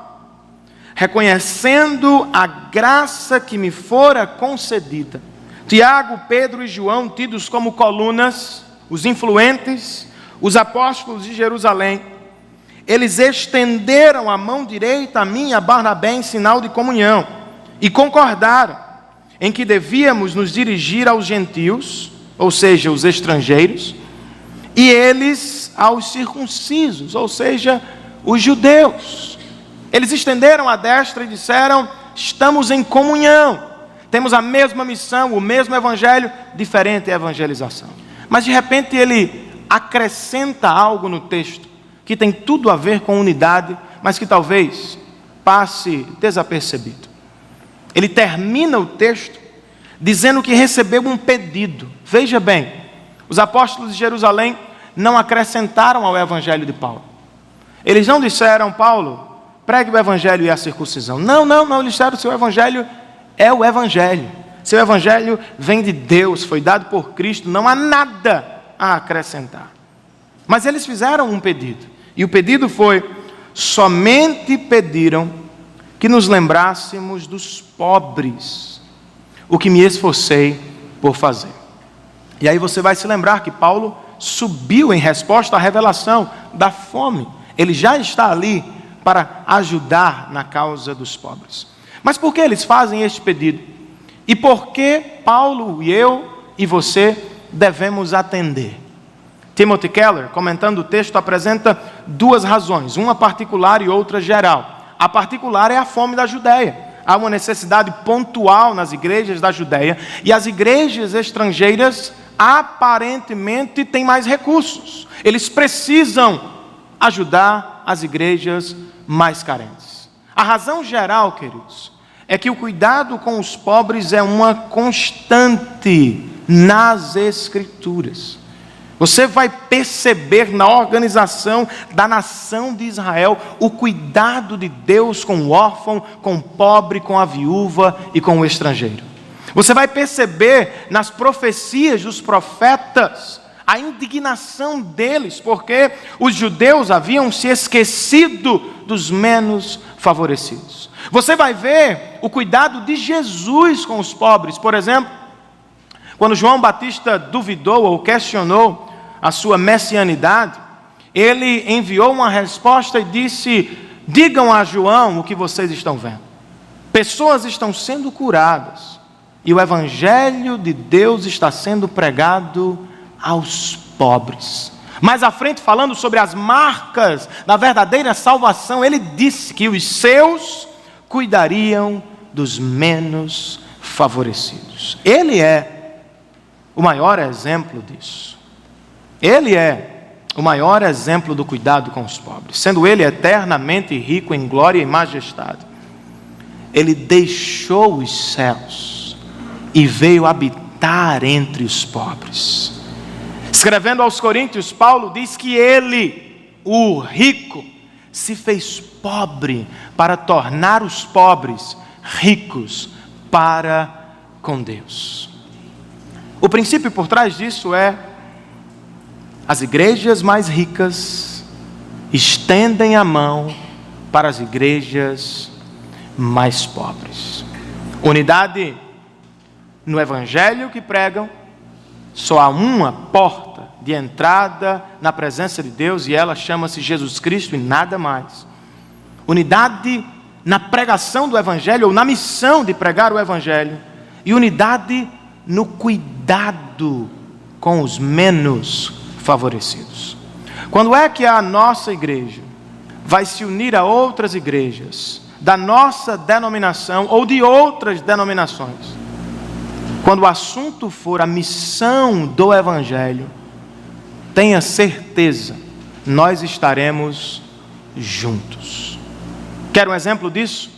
A: reconhecendo a graça que me fora concedida. Tiago, Pedro e João, tidos como colunas, os influentes, os apóstolos de Jerusalém, eles estenderam a mão direita a mim e a Barnabé em sinal de comunhão, e concordaram em que devíamos nos dirigir aos gentios, ou seja, os estrangeiros, e eles aos circuncisos, ou seja, os judeus. Eles estenderam a destra e disseram: estamos em comunhão, temos a mesma missão, o mesmo evangelho, diferente evangelização. Mas de repente ele acrescenta algo no texto que tem tudo a ver com unidade, mas que talvez passe desapercebido. Ele termina o texto dizendo que recebeu um pedido. Veja bem, os apóstolos de Jerusalém não acrescentaram ao evangelho de Paulo. Eles não disseram: Paulo, pregue o evangelho e a circuncisão. Não, eles disseram: seu evangelho é o evangelho. Seu evangelho vem de Deus, foi dado por Cristo, não há nada a acrescentar. Mas eles fizeram um pedido, e o pedido foi: somente pediram que nos lembrássemos dos pobres, o que me esforcei por fazer. E aí você vai se lembrar que Paulo subiu em resposta à revelação da fome. Ele já está ali para ajudar na causa dos pobres. Mas por que eles fazem este pedido? E por que Paulo e eu e você devemos atender? Timothy Keller, comentando o texto, apresenta duas razões, uma particular e outra geral. A particular é a fome da Judeia. Há uma necessidade pontual nas igrejas da Judeia, e as igrejas estrangeiras aparentemente têm mais recursos. Eles precisam ajudar as igrejas mais carentes. A razão geral, queridos, é que o cuidado com os pobres é uma constante nas Escrituras. Você vai perceber na organização da nação de Israel o cuidado de Deus com o órfão, com o pobre, com a viúva e com o estrangeiro. Você vai perceber nas profecias dos profetas a indignação deles, porque os judeus haviam se esquecido dos menos favorecidos. Você vai ver o cuidado de Jesus com os pobres. Por exemplo, quando João Batista duvidou ou questionou a sua messianidade, ele enviou uma resposta e disse: digam a João o que vocês estão vendo. Pessoas estão sendo curadas e o evangelho de Deus está sendo pregado aos pobres. Mais à frente, falando sobre as marcas da verdadeira salvação, ele disse que os seus cuidariam dos menos favorecidos. Ele é o maior exemplo disso. Ele é o maior exemplo do cuidado com os pobres. Sendo ele eternamente rico em glória e majestade, ele deixou os céus e veio habitar entre os pobres. Escrevendo aos Coríntios, Paulo diz que ele, o rico, se fez pobre para tornar os pobres ricos para com Deus. O princípio por trás disso é: as igrejas mais ricas estendem a mão para as igrejas mais pobres. Unidade no evangelho que pregam. Só há uma porta de entrada na presença de Deus, e ela chama-se Jesus Cristo e nada mais. Unidade na pregação do evangelho, ou na missão de pregar o evangelho, e unidade no cuidado com os menos favorecidos. Quando é que a nossa igreja vai se unir a outras igrejas da nossa denominação ou de outras denominações? Quando o assunto for a missão do evangelho, tenha certeza, nós estaremos juntos. Quer um exemplo disso?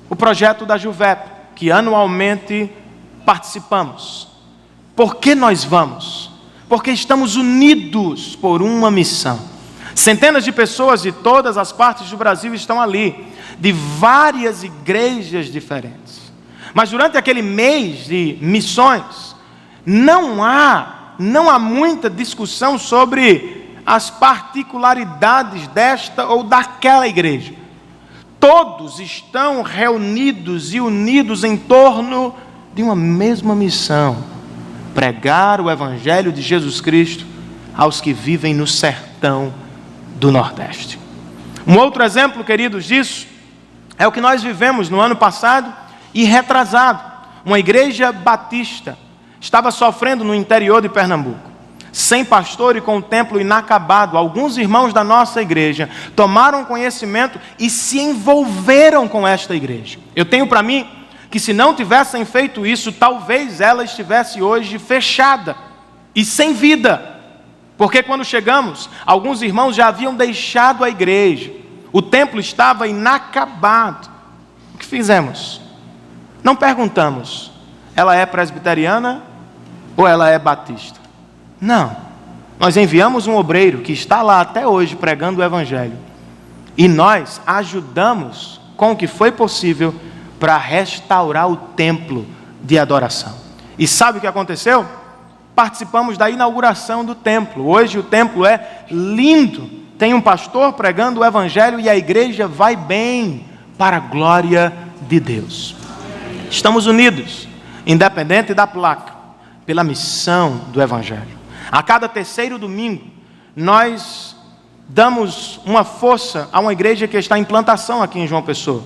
A: O projeto da Juvep, que anualmente participamos. Por que nós vamos? Porque estamos unidos por uma missão. Centenas de pessoas de todas as partes do Brasil estão ali, de várias igrejas diferentes. Mas durante aquele mês de missões, não há muita discussão sobre as particularidades desta ou daquela igreja. Todos estão reunidos e unidos em torno de uma mesma missão: pregar o evangelho de Jesus Cristo aos que vivem no sertão do Nordeste. Um outro exemplo, queridos, disso é o que nós vivemos no ano passado e retrasado. Uma igreja batista estava sofrendo no interior de Pernambuco, sem pastor e com o templo inacabado. Alguns irmãos da nossa igreja tomaram conhecimento e se envolveram com esta igreja. Eu tenho para mim que se não tivessem feito isso, talvez ela estivesse hoje fechada e sem vida. Porque quando chegamos, alguns irmãos já haviam deixado a igreja. O templo estava inacabado. O que fizemos? Não perguntamos: ela é presbiteriana ou ela é batista? Não. Nós enviamos um obreiro que está lá até hoje pregando o evangelho. E nós ajudamos com o que foi possível para restaurar o templo de adoração. E sabe o que aconteceu? Participamos da inauguração do templo. Hoje o templo é lindo. Tem um pastor pregando o evangelho e a igreja vai bem, para a glória de Deus. Estamos unidos, independente da placa. pela missão do Evangelho. A cada terceiro domingo, nós damos uma força a uma igreja que está em plantação aqui em João Pessoa.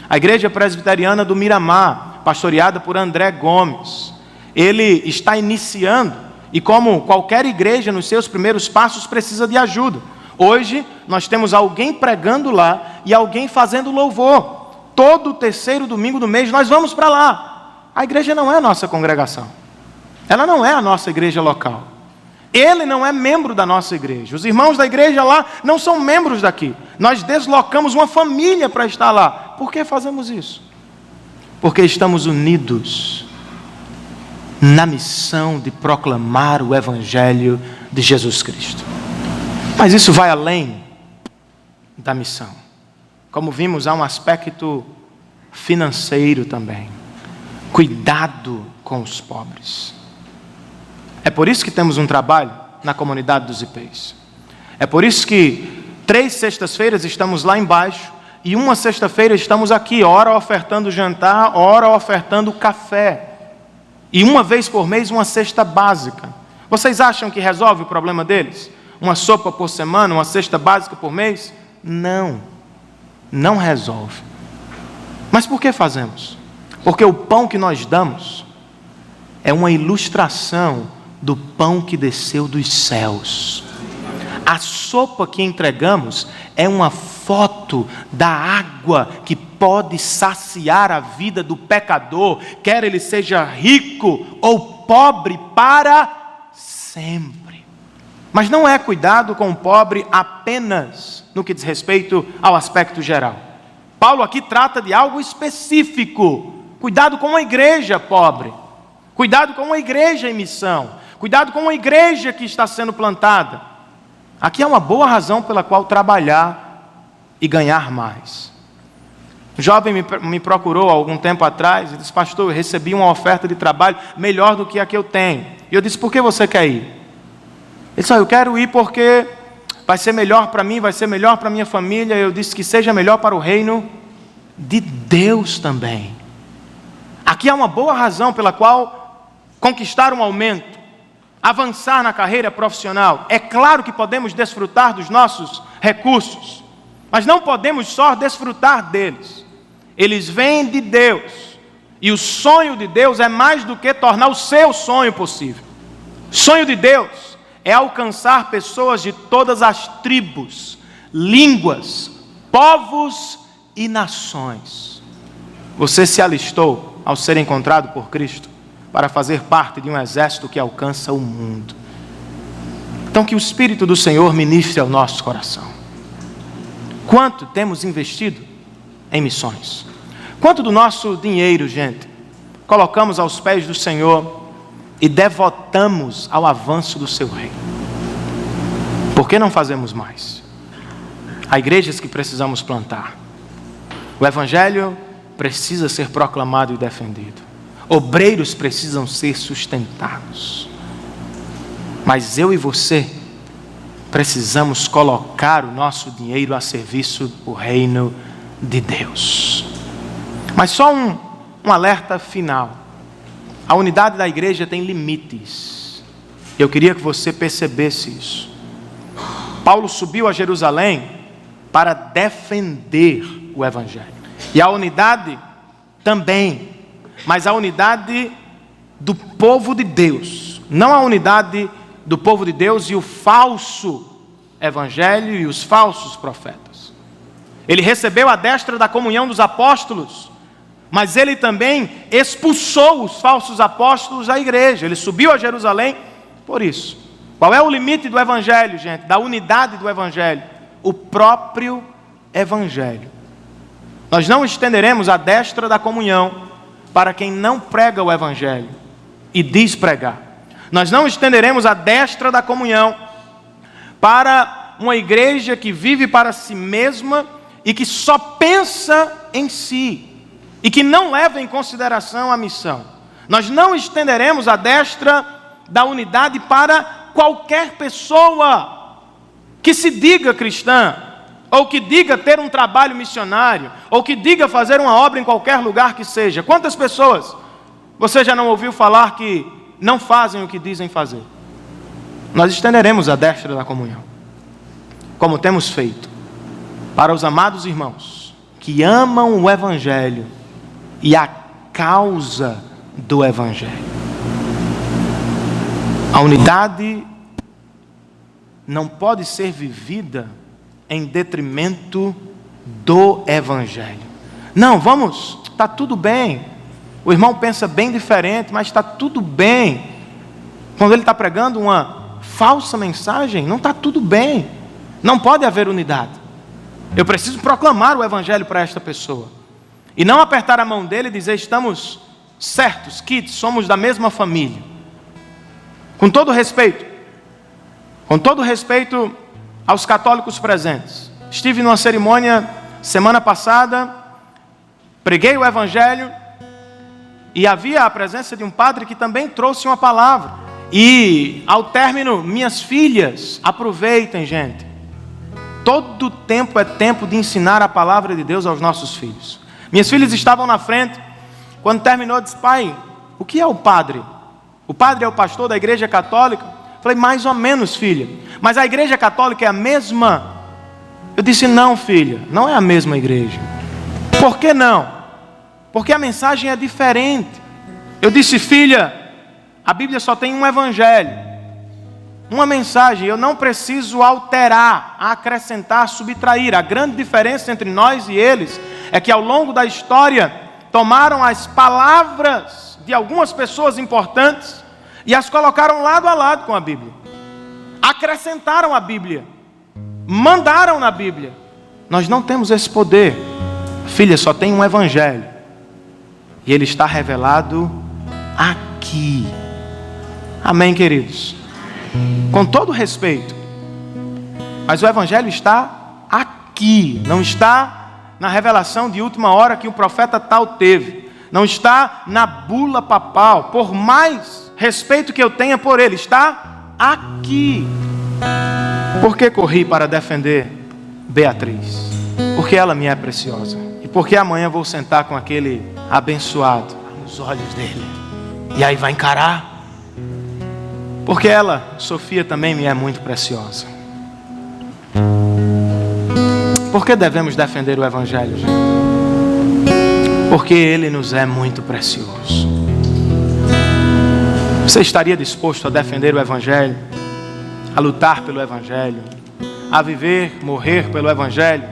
A: A Igreja Presbiteriana do Miramar, pastoreada por André Gomes. Ele está iniciando, e como qualquer igreja nos seus primeiros passos precisa de ajuda. Hoje nós temos alguém pregando lá e alguém fazendo louvor. Todo terceiro domingo do mês nós vamos para lá. A igreja não é a nossa congregação. Ela não é a nossa igreja local. Ele não é membro da nossa igreja. Os irmãos da igreja lá não são membros daqui. Nós deslocamos uma família para estar lá. Por que fazemos isso? Porque estamos unidos na missão de proclamar o Evangelho de Jesus Cristo. Mas isso vai além da missão. Como vimos, há um aspecto financeiro também. Cuidado com os pobres. É por isso que temos um trabalho na comunidade dos IPs. É por isso que 3 sextas-feiras estamos lá embaixo e uma sexta-feira estamos aqui, ora ofertando jantar, ora ofertando café. E uma vez por mês uma cesta básica. Vocês acham que resolve o problema deles? Uma sopa por semana, uma cesta básica por mês? Não, não resolve. Mas por que fazemos? Porque o pão que nós damos é uma ilustração do pão que desceu dos céus. A sopa que entregamos é uma foto da água que pode saciar a vida do pecador, quer ele seja rico ou pobre, para sempre. Mas não é cuidado com o pobre apenas no que diz respeito ao aspecto geral. Paulo aqui trata de algo específico. Cuidado com uma igreja pobre. Cuidado com uma igreja em missão. Cuidado com uma igreja que está sendo plantada. Aqui é uma boa razão pela qual trabalhar e ganhar mais. Um jovem me procurou há algum tempo atrás e disse: pastor, eu recebi uma oferta de trabalho melhor do que a que eu tenho. E eu disse: por que você quer ir? Ele disse: eu quero ir porque vai ser melhor para mim, vai ser melhor para minha família. Eu disse: que seja melhor para o reino de Deus também. Aqui há uma boa razão pela qual conquistar um aumento, avançar na carreira profissional. É claro que podemos desfrutar dos nossos recursos, mas não podemos só desfrutar deles. Eles vêm de Deus, e o sonho de Deus é mais do que tornar o seu sonho possível. O sonho de Deus é alcançar pessoas de todas as tribos, línguas, povos e nações. Você se alistou ao ser encontrado por Cristo para fazer parte de um exército que alcança o mundo. Então que o Espírito do Senhor ministre ao nosso coração. Quanto temos investido em missões? Quanto do nosso dinheiro, gente, colocamos aos pés do Senhor e devotamos ao avanço do seu reino? Por que não fazemos mais? Há igrejas que precisamos plantar. O Evangelho precisa ser proclamado e defendido. Obreiros precisam ser sustentados. Mas eu e você precisamos colocar o nosso dinheiro a serviço do reino de Deus. Mas só um alerta final. A unidade da igreja tem limites. Eu queria que você percebesse isso. Paulo subiu a Jerusalém para defender o Evangelho. E a unidade também, mas a unidade do povo de Deus, não a unidade do povo de Deus e o falso evangelho e os falsos profetas. Ele recebeu a destra da comunhão dos apóstolos, mas ele também expulsou os falsos apóstolos da igreja. Ele subiu a Jerusalém por isso. Qual é o limite do evangelho, gente? Da unidade do evangelho? O próprio evangelho. Nós não estenderemos a destra da comunhão para quem não prega o evangelho e diz pregar. Nós não estenderemos a destra da comunhão para uma igreja que vive para si mesma e que só pensa em si e que não leva em consideração a missão. Nós não estenderemos a destra da unidade para qualquer pessoa que se diga cristã, ou que diga ter um trabalho missionário, ou que diga fazer uma obra em qualquer lugar que seja. Quantas pessoas você já não ouviu falar que não fazem o que dizem fazer. Nós estenderemos a destra da comunhão, como temos feito, para os amados irmãos que amam o Evangelho e a causa do Evangelho. A unidade não pode ser vivida em detrimento do Evangelho. Não, vamos, está tudo bem. O irmão pensa bem diferente, mas está tudo bem. Quando ele está pregando uma falsa mensagem, não está tudo bem. Não pode haver unidade. Eu preciso proclamar o Evangelho para esta pessoa. E não apertar a mão dele e dizer, estamos certos, kids, somos da mesma família. Com todo respeito aos católicos presentes. Estive numa cerimônia semana passada, preguei o Evangelho e havia a presença de um padre que também trouxe uma palavra. E ao término, minhas filhas, aproveitem, gente. Todo tempo é tempo de ensinar a palavra de Deus aos nossos filhos. Minhas filhas estavam na frente. Quando terminou, disse, pai, o que é o padre? O padre é o pastor da igreja católica? Falei, mais ou menos, filha. Mas a igreja católica é a mesma? Eu disse, não, filha, não é a mesma igreja. Por que não? Porque a mensagem é diferente. Eu disse, filha, a Bíblia só tem um evangelho, uma mensagem. Eu não preciso alterar, acrescentar, subtrair. A grande diferença entre nós e eles é que ao longo da história tomaram as palavras de algumas pessoas importantes e as colocaram lado a lado com a Bíblia. Acrescentaram a Bíblia, mandaram na Bíblia. Nós não temos esse poder. Filha, só tem um evangelho e ele está revelado aqui. Amém, queridos? Com todo respeito, mas o evangelho está aqui, não está na revelação de última hora que o profeta tal teve, não está na bula papal, por mais respeito que eu tenha por ele, está aqui. Por que corri para defender Beatriz? Porque ela me é preciosa, e porque amanhã vou sentar com aquele abençoado nos olhos dele, e aí vai encarar. Porque ela, Sofia, também me é muito preciosa. Por que devemos defender o Evangelho, gente? Porque ele nos é muito precioso. Você estaria disposto a defender o Evangelho? A lutar pelo Evangelho? A viver, morrer pelo Evangelho?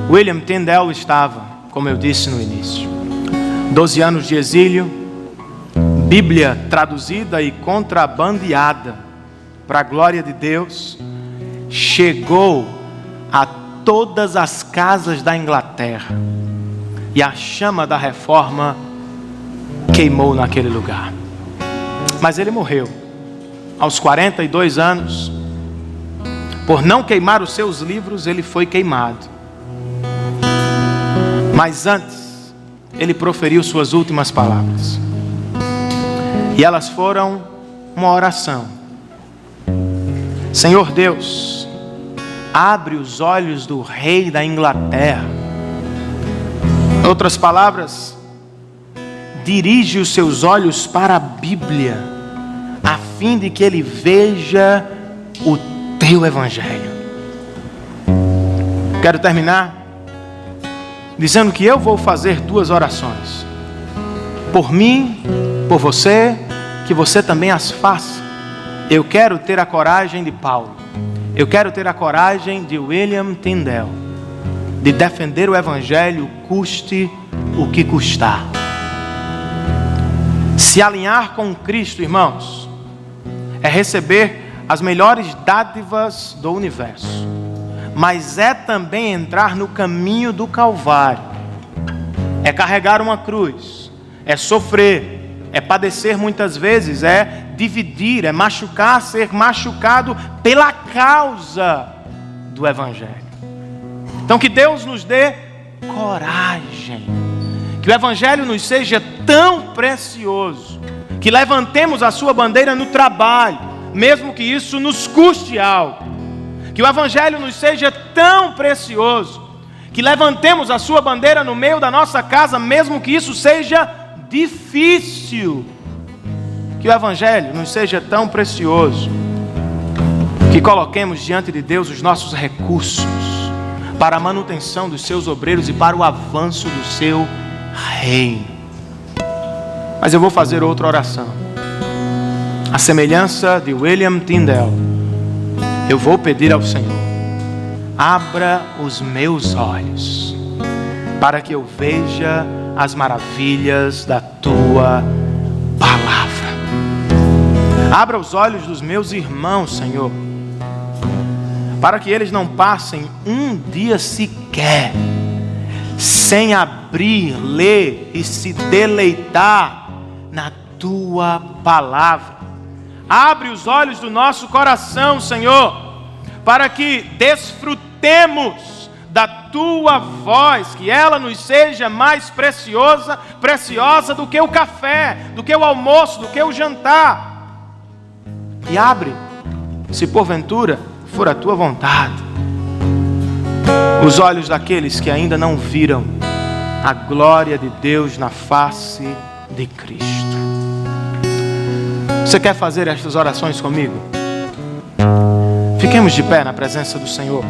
A: William Tyndale estava, como eu disse no início, 12 anos de exílio, Bíblia traduzida e contrabandeada para a glória de Deus, chegou a todas as casas da Inglaterra e a chama da reforma queimou naquele lugar. Mas ele morreu aos 42 anos. Por não queimar os seus livros, ele foi queimado. Mas antes, ele proferiu suas últimas palavras. E elas foram uma oração. Senhor Deus, abre os olhos do rei da Inglaterra. Em outras palavras, dirige os seus olhos para a Bíblia, a fim de que ele veja o teu Evangelho. Quero terminar dizendo que eu vou fazer 2 orações. Por mim, por você, que você também as faça. Eu quero ter a coragem de Paulo. Eu quero ter a coragem de William Tyndale, de defender o Evangelho, custe o que custar. Se alinhar com Cristo, irmãos, é receber as melhores dádivas do universo, mas é também entrar no caminho do Calvário, é carregar uma cruz, é sofrer, é padecer muitas vezes, é dividir, é machucar, ser machucado pela causa do Evangelho. Então que Deus nos dê coragem, que o Evangelho nos seja tão precioso, que levantemos a sua bandeira no trabalho, mesmo que isso nos custe algo. Que o Evangelho nos seja tão precioso, que levantemos a sua bandeira no meio da nossa casa, mesmo que isso seja difícil. que o Evangelho nos seja tão precioso, que coloquemos diante de Deus os nossos recursos para a manutenção dos seus obreiros e para o avanço do seu reino. Mas eu vou fazer outra oração. A semelhança de William Tyndale, eu vou pedir ao Senhor: abra os meus olhos para que eu veja as maravilhas da tua palavra. Abra os olhos dos meus irmãos, Senhor, para que eles não passem um dia sequer sem abrir, ler e se deleitar na tua palavra. Abre os olhos do nosso coração, Senhor, para que desfrutemos da tua voz, que ela nos seja mais preciosa do que o café, do que o almoço, do que o jantar. E abre, se porventura for a tua vontade, os olhos daqueles que ainda não viram a glória de Deus na face de Cristo. Você quer fazer estas orações comigo? Fiquemos de pé na presença do Senhor.